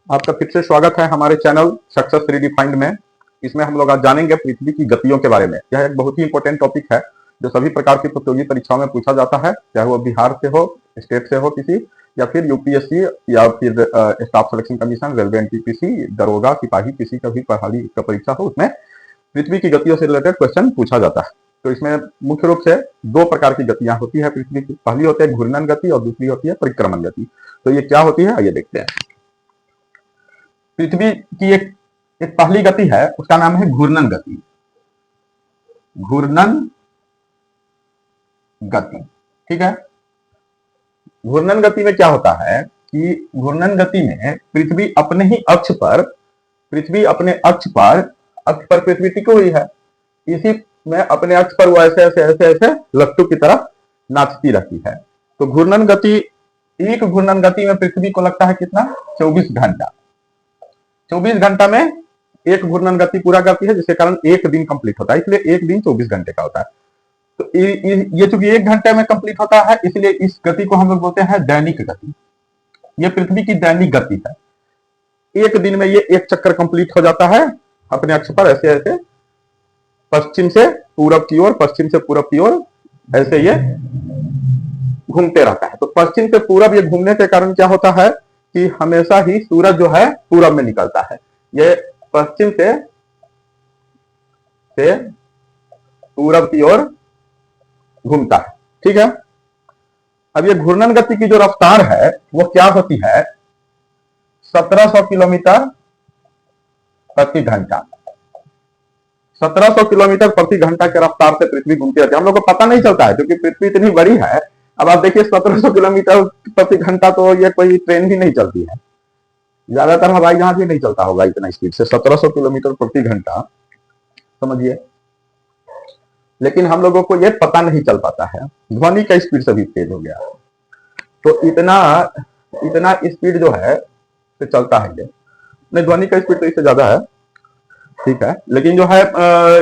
आपका फिर से स्वागत है हमारे चैनल सक्सेस रीडिफाइंड में। इसमें हम लोग आज जानेंगे पृथ्वी की गतियों के बारे में। यह एक बहुत ही इंपॉर्टेंट टॉपिक है जो सभी प्रकार की प्रतियोगी परीक्षाओं में पूछा जाता है, चाहे वो बिहार से हो, स्टेट से हो किसी, या फिर यूपीएससी या फिर staff selection commission, railway NTPC, दरोगा, सिपाही, किसी का भी पहाड़ी का परीक्षा हो, उसमें पृथ्वी की गतियों से रिलेटेड क्वेश्चन पूछा जाता है। तो इसमें मुख्य रूप से दो प्रकार की गतियां होती है पृथ्वी की। पहली होती है घूर्णन गति और दूसरी होती है परिक्रमण गति। तो ये क्या होती है आइए देखते हैं। पृथ्वी की एक पहली गति है, उसका नाम है घूर्णन गति। घूर्णन गति, ठीक है। घूर्णन गति में क्या होता है कि घूर्णन गति में पृथ्वी अपने ही अक्ष पर, अक्ष पर पृथ्वी टिकी हुई है। इसी में अपने अक्ष पर वो ऐसे ऐसे ऐसे ऐसे लट्टू की तरह नाचती रहती है। तो घूर्णन गति, एक घूर्णन गति में पृथ्वी को लगता है कितना, 24 घंटा। 24 घंटा में एक घूर्णन गति पूरा करती है, जिसके कारण एक दिन कंप्लीट होता है, इसलिए एक दिन 24 घंटे का होता है। तो ये चूंकि एक घंटे में कंप्लीट होता है, इसलिए इस गति को हम लोग बोलते हैं दैनिक गति। ये पृथ्वी की दैनिक गति है। एक दिन में ये एक चक्कर कंप्लीट हो जाता है अपने अक्ष पर, ऐसे ऐसे पश्चिम से पूरब की ओर, पश्चिम से पूरब की ओर ऐसे ये घूमते रहता है। तो पश्चिम से पूरब ये घूमने के कारण क्या होता है कि हमेशा ही सूरज जो है पूरब में निकलता है। ये पश्चिम से पूरब की ओर घूमता है, ठीक है। अब ये घूर्णन गति की जो रफ्तार है वो क्या होती है, 1700 किलोमीटर प्रति घंटा। 1700 किलोमीटर प्रति घंटा के रफ्तार से पृथ्वी घूमती रहती है। हम लोग को पता नहीं चलता है क्योंकि पृथ्वी इतनी बड़ी है। अब आप देखिए 1700 किलोमीटर प्रति घंटा, तो ये कोई ट्रेन भी नहीं चलती है, ज्यादातर हवाई जहाज भी नहीं चलता होगा इतना स्पीड से 1700 किलोमीटर प्रति घंटा, समझिए। लेकिन हम लोगों को ये पता नहीं चल पाता है, ध्वनि का स्पीड से भी तेज हो गया। तो इतना स्पीड जो है तो चलता है ये, नहीं ध्वनि का स्पीड तो इससे ज्यादा है, ठीक है। लेकिन जो है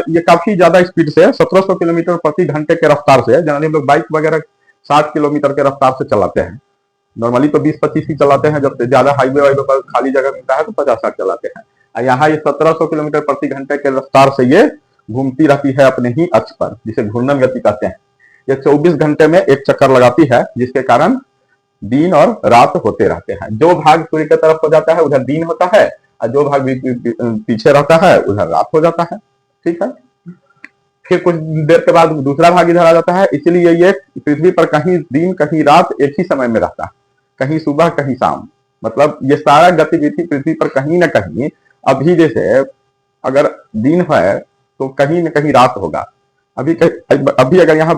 ये काफी ज्यादा स्पीड से 1700 किलोमीटर प्रति घंटे के रफ्तार से, जनरली हम लोग बाइक वगैरह 60 किलोमीटर के रफ्तार से चलाते हैं। नॉर्मली तो 20-25 ही चलाते हैं, जब ज्यादा हाईवे वाईवे पर खाली जगह मिलता है तो 50-60 चलाते हैं। यहाँ ये 1700 किलोमीटर प्रति घंटे के रफ्तार से ये घूमती रहती है अपने ही अक्ष पर, जिसे घूर्णन गति कहते हैं। ये 24 घंटे में एक चक्कर लगाती है, जिसके कारण दिन और रात होते रहते हैं। जो भाग सूर्य की तरफ हो जाता है उधर दिन होता है, और जो भाग पीछे रहता है उधर रात हो जाता है, ठीक है। फिर कुछ देर के बाद दूसरा भाग इधर आ जाता है, इसलिए ये पृथ्वी पर कहीं दिन कहीं रात एक ही समय में रहता है, कहीं सुबह कहीं शाम। मतलब ये सारा गतिविधि पृथ्वी पर कहीं ना कहीं, अभी जैसे अगर दिन है तो कहीं ना कहीं रात होगा। अभी अगर यहाँ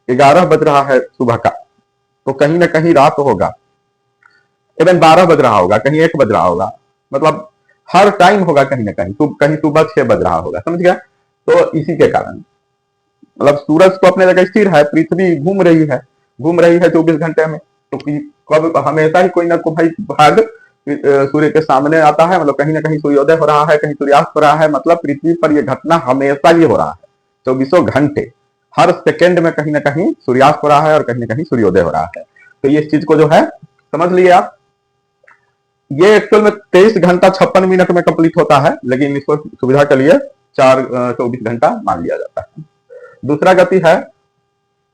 11 बज रहा है सुबह का, तो कहीं ना कहीं रात होगा। इवन 12 बज रहा होगा, कहीं 1 बज रहा होगा, मतलब हर टाइम होगा कहीं ना कहीं। कहीं सुबह 6 बज रहा होगा, समझ गया। तो इसी के कारण मतलब सूरज तो अपने जगह स्थिर है, पृथ्वी घूम रही है 24 घंटे में। तो कब हमेशा ही कोई ना कोई भाग सूर्य के सामने आता है, मतलब कहीं ना कहीं सूर्योदय हो रहा है, कहीं सूर्यास्त हो रहा है। मतलब पृथ्वी पर यह घटना हमेशा ही हो रहा है, 24 घंटे, हर सेकेंड में कहीं ना कहीं सूर्यास्त हो रहा है और कहीं ना कहीं सूर्योदय हो रहा है। तो ये इस चीज को जो है समझ लिए आप। ये एक्चुअल में 23 घंटा 56 मिनट में कंप्लीट होता है, लेकिन इसको सुविधा के लिए 24 घंटा मान लिया जाता है। दूसरा गति है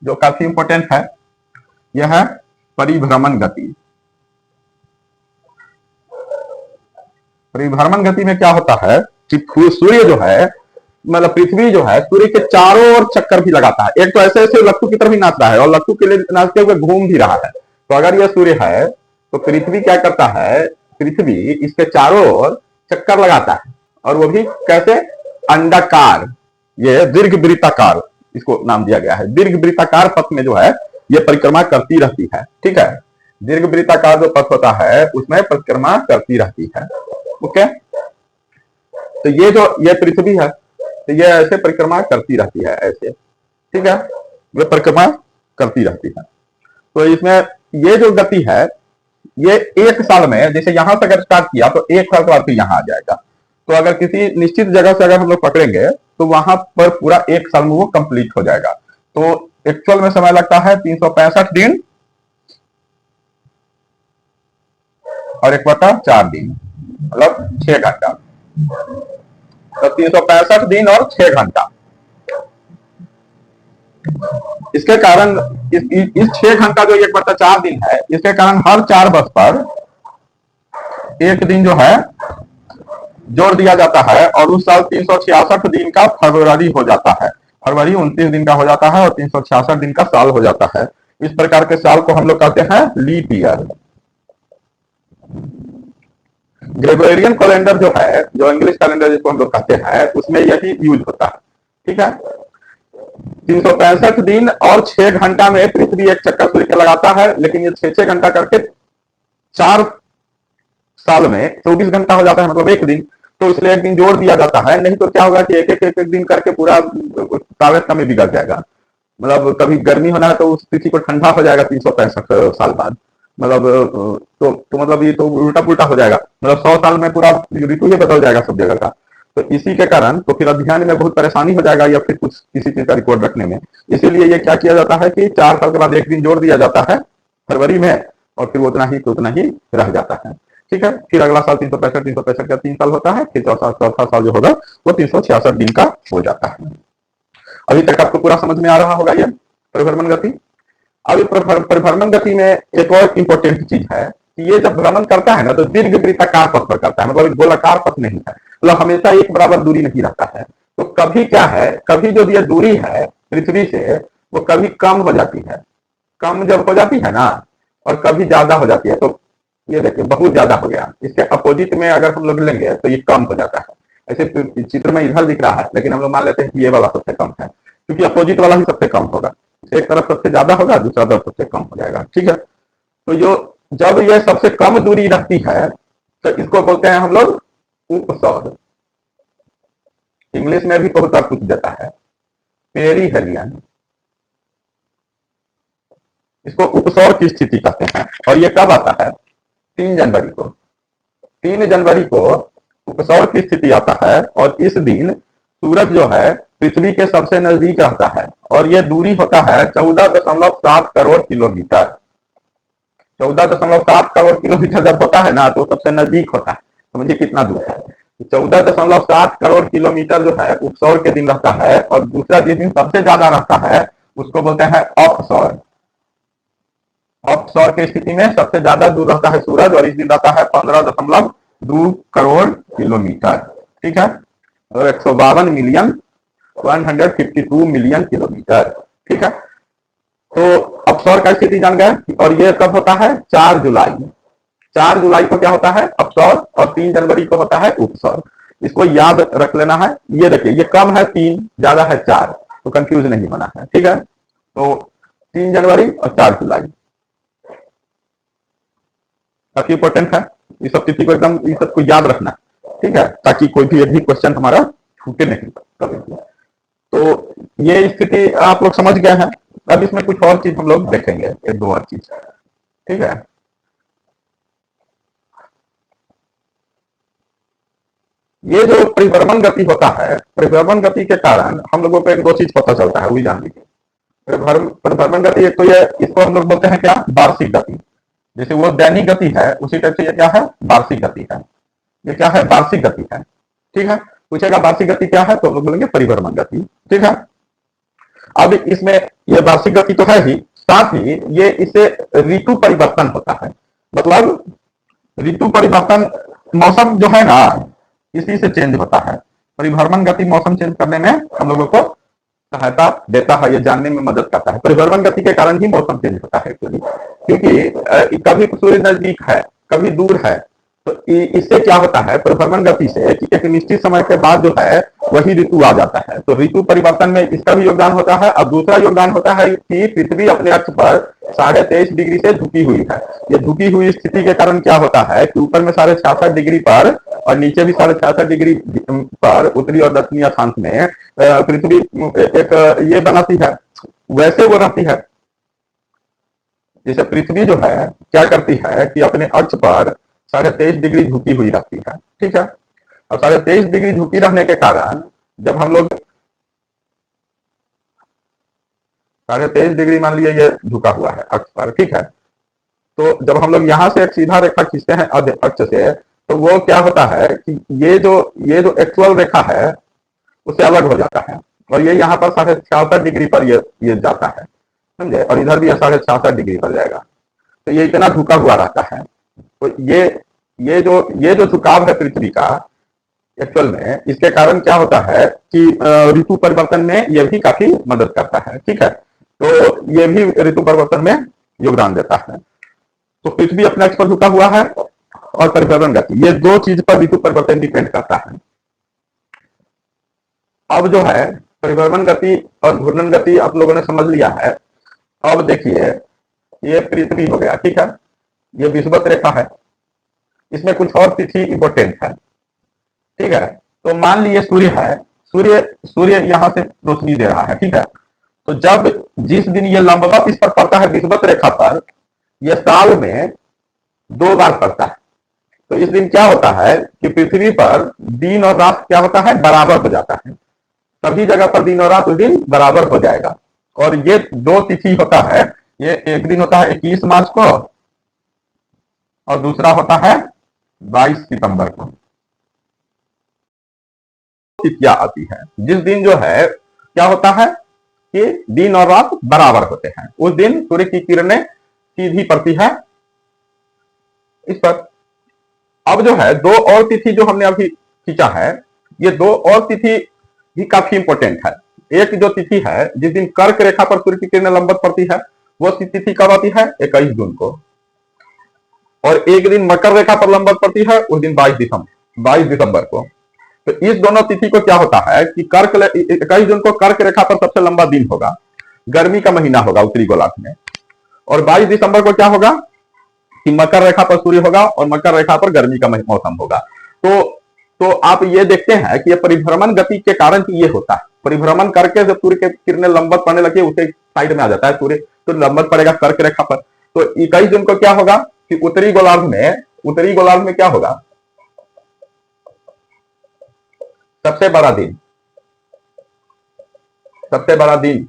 जो काफी इंपॉर्टेंट है, यह है परिभ्रमण गति। परिभ्रमण गति में क्या होता है कि सूर्य जो है, मतलब पृथ्वी जो है सूर्य के चारों ओर चक्कर भी लगाता है। एक तो ऐसे ऐसे लट्टू की तरफ ही नाच रहा है और लट्टू के लिए नाचते हुए घूम भी रहा है। तो अगर यह सूर्य है तो पृथ्वी क्या करता है, पृथ्वी इसके चारों ओर चक्कर लगाता है, और वो भी कैसे, अंडाकार, ये दीर्घ वृत्ताकार इसको नाम दिया गया है। दीर्घ वृत्ताकार पथ में जो है ये परिक्रमा करती रहती है, ठीक है। दीर्घ वृत्ताकार जो पथ होता है उसमें परिक्रमा करती रहती है, ओके। तो ये पृथ्वी है, तो ये ऐसे परिक्रमा करती रहती है, ऐसे, ठीक है। ये परिक्रमा करती रहती है। तो इसमें ये जो गति है, ये एक साल में, जैसे यहां से अगर स्टार्ट किया तो एक साल के बाद फिर यहां आ जाएगा। तो अगर किसी निश्चित जगह से अगर हम लोग पकड़ेंगे तो वहां पर पूरा एक साल में वो कंप्लीट हो जाएगा। तो एक्चुअल में समय लगता है 365 दिन और 1/4 दिन, मतलब 6 घंटा। तो 365 दिन और 6 घंटा। इसके कारण इस 6 घंटा जो 1/4 दिन है, इसके कारण हर 4 वर्ष पर एक दिन जो है जोड़ दिया जाता है और उस साल 366 दिन का फरवरी हो जाता है। फरवरी 29 दिन का हो जाता है और 366 दिन का साल हो जाता है। इस प्रकार के साल को हम लोग कहते हैं लीप ईयर। ग्रेगोरियन कैलेंडर जो है, जो इंग्लिश कैलेंडर जिसको हम लोग कहते हैं, उसमें यही यूज होता है। ठीक है, 365 दिन और 6 घंटा में पृथ्वी एक चक्कर सूर्य के लगाता है, लेकिन ये 6 घंटा करके 4 साल में 24 घंटा हो जाता है, मतलब एक दिन। तो इसलिए एक दिन जोड़ दिया जाता है, नहीं तो क्या होगा कि एक दिन करके पूरा तावेत में बिगड़ जाएगा। मतलब कभी गर्मी होना है तो उस तिथि को ठंडा हो जाएगा 365 साल बाद। मतलब तो मतलब ये तो उल्टा पुल्टा हो जाएगा, मतलब 100 साल में पूरा ऋतु ही बदल जाएगा सब जगह का। तो इसी के कारण तो फिर अध्ययन में बहुत परेशानी हो जाएगा, या फिर कुछ किसी चीज का रिकॉर्ड रखने में। इसीलिए ये क्या किया जाता है कि 4 साल के बाद एक दिन जोड़ दिया जाता है फरवरी में, और फिर उतना ही रह जाता है। ठीक है, फिर अगला साल 365 का 3 साल होता है, फिर चौथा साल जो होगा वो 366 दिन का हो जाता है। अभी तक आपको पूरा समझ में आ रहा होगा ये परिभ्रमण गति। अब परिभ्रमण गति में एक और इंपॉर्टेंट चीज है कि ये जब भ्रमण करता है ना, तो दीर्घ वृत्ताकार पथ पर करता है, मतलब गोलाकार पथ नहीं है, मतलब हमेशा एक बराबर दूरी नहीं रहता है। तो कभी क्या है, कभी जो ये दूरी है पृथ्वी से वो कभी कम हो जाती है, कम जब हो जाती है ना, और कभी ज्यादा हो जाती है। तो ये देखिए बहुत ज्यादा हो गया, इसके अपोजिट में अगर हम लोग लेंगे तो ये कम हो जाता है। ऐसे चित्र में इधर दिख रहा है, लेकिन हम लोग मान लेते हैं कि ये वाला सबसे कम है, क्योंकि अपोजिट वाला ही सबसे कम होगा। एक तरफ सबसे ज्यादा होगा, दूसरा तरफ सबसे कम हो जाएगा। ठीक है, तो जो जब ये सबसे कम दूरी रखती है तो इसको बोलते हैं हम लोग उपसौर। इंग्लिश में भी बहुत बार पूछ देता है, पेरीहेलियन। इसको उपसौर की स्थिति कहते हैं, और ये कब आता है? 3 जनवरी को। 3 जनवरी को उपसौर की स्थिति आता है, और इस दिन सूरज जो है पृथ्वी के सबसे नजदीक रहता है, और यह दूरी होता है 14.7 करोड़ किलोमीटर। 14.7 करोड़ किलोमीटर जब होता है ना, तो सबसे नजदीक होता है। समझिए कितना दूर है। 14.7 करोड़ किलोमीटर जो है उपसौर के दिन रहता है, और दूसरा जिस दिन सबसे ज्यादा रहता है उसको बोलते हैं अपसौर। अपसौर की स्थिति में सबसे ज्यादा दूर रहता है सूरज, और इस दिन रहता है 15.2 करोड़ किलोमीटर। ठीक है, और 152 मिलियन 152 मिलियन किलोमीटर। ठीक है, तो अपसौर का स्थिति जान गए। और ये कब होता है? 4 जुलाई। 4 जुलाई को क्या होता है? अपसौर, और 3 जनवरी को होता है उपसौर। इसको याद रख लेना है। ये देखिए, ये कम है 3, ज्यादा है 4, तो कंफ्यूज नहीं होना है। ठीक है, तो 3 जनवरी और 4 जुलाई काफी इंपॉर्टेंट है। इस सब तिथि को एकदम इन सबको याद रखना, ठीक है, ताकि कोई भी एक भी क्वेश्चन हमारा छूटे नहीं कभी। तो ये स्थिति आप लोग समझ गए हैं। अब इसमें कुछ और चीज हम लोग देखेंगे, एक दो और चीज। ठीक है, ये जो परिभ्रमण गति होता है, परिभ्रमण गति के कारण हम लोगों को एक दो चीज पता चलता है, वही जान लीजिए। परिभ्रमण गति एक तो ये, इसको हम लोग बोलते हैं क्या? वार्षिक गति। जैसे वो दैनिक गति है, उसी टाइप से ये क्या है? वार्षिक गति है। ये क्या है? वार्षिक गति है। ठीक है, पूछेगा वार्षिक गति क्या है, तो हम लोग बोलेंगे परिभ्रमण गति। ठीक है, अब इसमें ये वार्षिक गति तो है ही, साथ ही ये इससे ऋतु परिवर्तन होता है। मतलब ऋतु परिवर्तन, मौसम जो है ना, इसी से चेंज होता है। परिभ्रमण गति मौसम चेंज करने में हम लोगों को सहायता देता है, ये जानने में मदद करता है। परिभ्रमण गति के कारण ही मौसम चेंज होता है एक्चुअली, क्योंकि कभी सूर्य नजदीक है, कभी दूर है। तो इससे क्या होता है परिभ्रमण गति से, कि एक निश्चित समय के बाद जो है वही ऋतु आ जाता है। तो ऋतु परिवर्तन में इसका भी योगदान होता है। अब दूसरा योगदान होता है कि पृथ्वी अपने अक्ष पर 23.5 डिग्री से झुकी हुई है। ये झुकी हुई स्थिति के कारण क्या होता है कि ऊपर में 66.5 डिग्री पर और नीचे भी 66.5 डिग्री पर, उत्तरी और दक्षिणी अक्षांश में पृथ्वी एक ये बनाती है, वैसे वो रहती है। जैसे पृथ्वी जो है क्या करती है कि अपने अक्ष पर 23.5 डिग्री झुकी हुई रहती है। ठीक है, और 23.5 डिग्री झुकी रहने के कारण जब हम लोग 23.5 डिग्री मान लिया ये झुका हुआ है अक्ष पर, ठीक है, तो जब हम लोग यहाँ से एक सीधा रेखा खींचते हैं अक्ष से, तो वो क्या होता है कि ये जो एक्चुअल रेखा है उससे अलग हो जाता है, और ये यहाँ पर 66.5 डिग्री पर ये जाता है, समझे, और इधर भी 66.5 डिग्री पर जाएगा। तो ये इतना झुका हुआ रहता है। तो ये जो झुकाव है पृथ्वी का एक्चुअल में, इसके कारण क्या होता है कि ऋतु परिवर्तन में ये भी काफी मदद करता है। ठीक है, तो ये भी ऋतु परिवर्तन में योगदान देता है। तो पृथ्वी अपने अक्ष पर झुका हुआ है और परिभ्रमण गति, ये दो चीज पर ऋतु परिवर्तन डिपेंड करता है। अब जो है परिभ्रमण गति और घूर्णन गति आप लोगों ने समझ लिया है। अब देखिए ये पृथ्वी हो गया, ठीक है, ये विषुवत रेखा है, इसमें कुछ और तिथि इंपोर्टेंट है। ठीक है, तो मान लीजिए सूर्य है, सूर्य यहां से रोशनी दे रहा है। ठीक है, तो जब जिस दिन ये लंबवत इस पर पड़ता है विषुवत रेखा पर, यह साल में 2 बार पड़ता है। तो इस दिन क्या होता है कि पृथ्वी पर दिन और रात क्या होता है, बराबर हो जाता है। सभी जगह पर दिन और रात उस दिन बराबर हो जाएगा। और ये 2 तिथि होता है, ये एक दिन होता है 21 मार्च को और दूसरा होता है 22 सितंबर को। तिथियां आती है जिस दिन जो है क्या होता है कि दिन और रात बराबर होते हैं, उस दिन सूर्य की किरणें सीधी पड़ती है इस पर। अब जो है 2 और तिथि जो हमने अभी खींचा है, ये 2 और तिथि भी काफी इंपॉर्टेंट है। एक जो तिथि है जिस दिन कर्क रेखा पर सूर्य की किरणें लंबवत पड़ती है, वो तिथि कब आती है, 21 जून को। और एक दिन मकर रेखा पर लंबवत पड़ती है, उस दिन 22 दिसंबर को। तो इस दोनों तिथि को क्या होता है कि 21 जून को कर्क रेखा पर सबसे लंबा दिन होगा, गर्मी का महीना होगा उत्तरी गोलार्ध में। और 22 दिसंबर को क्या होगा कि मकर रेखा पर सूर्य होगा और मकर रेखा पर गर्मी का मौसम होगा। तो आप ये देखते हैं कि ये परिभ्रमण गति के कारण ये होता है। परिभ्रमण करके जब सूर्य के किरणें लंबवत पड़ने लगे, उसे साइड में आ जाता है सूर्य, तो लंबवत पड़ेगा कर्क रेखा पर। तो 21 जून को क्या होगा कि उत्तरी गोलार्ध में क्या होगा, सबसे बड़ा दिन,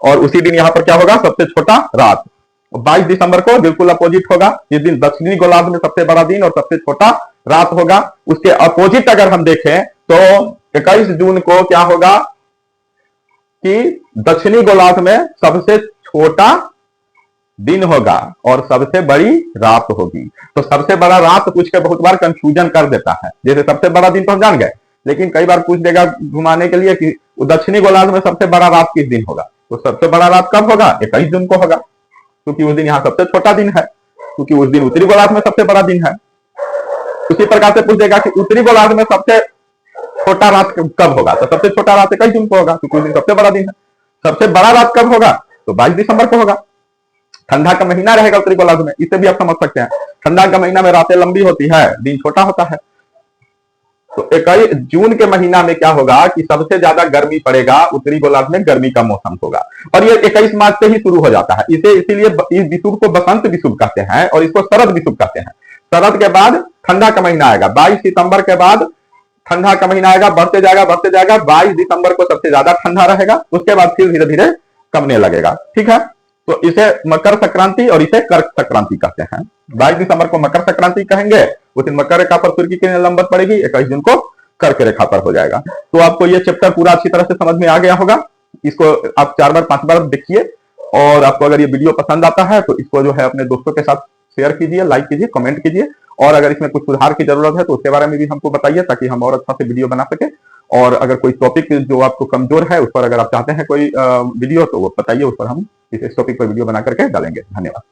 और उसी दिन यहां पर क्या होगा, सबसे छोटा रात। 22 दिसंबर को बिल्कुल अपोजिट होगा, इस दिन दक्षिणी गोलार्ध में सबसे बड़ा दिन और सबसे छोटा रात होगा। उसके अपोजिट अगर हम देखें तो 21 जून को क्या होगा कि दक्षिणी गोलार्ध में सबसे छोटा दिन होगा और सबसे बड़ी रात होगी। तो सबसे बड़ा रात पूछ के बहुत बार कंफ्यूजन कर देता है। जैसे सबसे बड़ा दिन तो हम जान गए, लेकिन कई बार पूछ देगा घुमाने के लिए कि दक्षिणी गोलार्ध में सबसे बड़ा रात किस दिन होगा। तो सबसे बड़ा रात कब होगा, 21 जून को होगा, क्योंकि उस दिन यहाँ सबसे छोटा दिन है, क्योंकि उस दिन उत्तरी गोलार्ध में सबसे बड़ा दिन है। उसी प्रकार से पूछ देगा कि उत्तरी गोलार्ध में सबसे छोटा रात कब होगा, तो सबसे छोटा रात 21 जून को होगा, क्योंकि उस दिन सबसे बड़ा दिन है। सबसे बड़ा रात कब होगा, तो 22 दिसंबर को होगा। ठंडा का महीना रहेगा उत्तरी गोलार्ध में, इसे भी आप समझ सकते हैं। ठंडा का महीना में रातें लंबी होती है, दिन छोटा होता है। तो 21 जून के महीना में क्या होगा कि सबसे ज्यादा गर्मी पड़ेगा, उत्तरी गोलार्ध में गर्मी का मौसम होगा। और ये 21 मार्च से ही शुरू हो जाता है। इसीलिए इस विषुव को बसंत विषुव कहते हैं और इसको शरद विषुव कहते हैं। शरद के बाद ठंडा का महीना आएगा, 22 सितंबर के बाद ठंडा का महीना आएगा, बढ़ते जाएगा 22 दिसंबर को सबसे ज्यादा ठंडा रहेगा, उसके बाद फिर धीरे धीरे कमने लगेगा। ठीक है, तो इसे मकर संक्रांति और इसे कर्क संक्रांति कहते हैं। 22 दिसंबर को मकर संक्रांति कहेंगे, उस दिन मकर रेखा पर सूर्य की किरणें लंबवत पड़ेगी, 21 जून को कर्क रेखा पर हो जाएगा। तो आपको ये चैप्टर पूरा अच्छी तरह से समझ में आ गया होगा। इसको आप 4 बार 5 बार देखिए, और आपको अगर ये वीडियो पसंद आता है तो इसको जो है अपने दोस्तों के साथ शेयर कीजिए, लाइक कीजिए, कमेंट कीजिए, और अगर इसमें कुछ सुधार की जरूरत है तो उसके बारे में भी हमको बताइए, ताकि हम और अच्छा से वीडियो बना सके। और अगर कोई टॉपिक जो आपको कमजोर है उस पर अगर आप चाहते हैं कोई वीडियो, तो वो बताइए, उस पर हम इस टॉपिक पर वीडियो बना करके डालेंगे। धन्यवाद।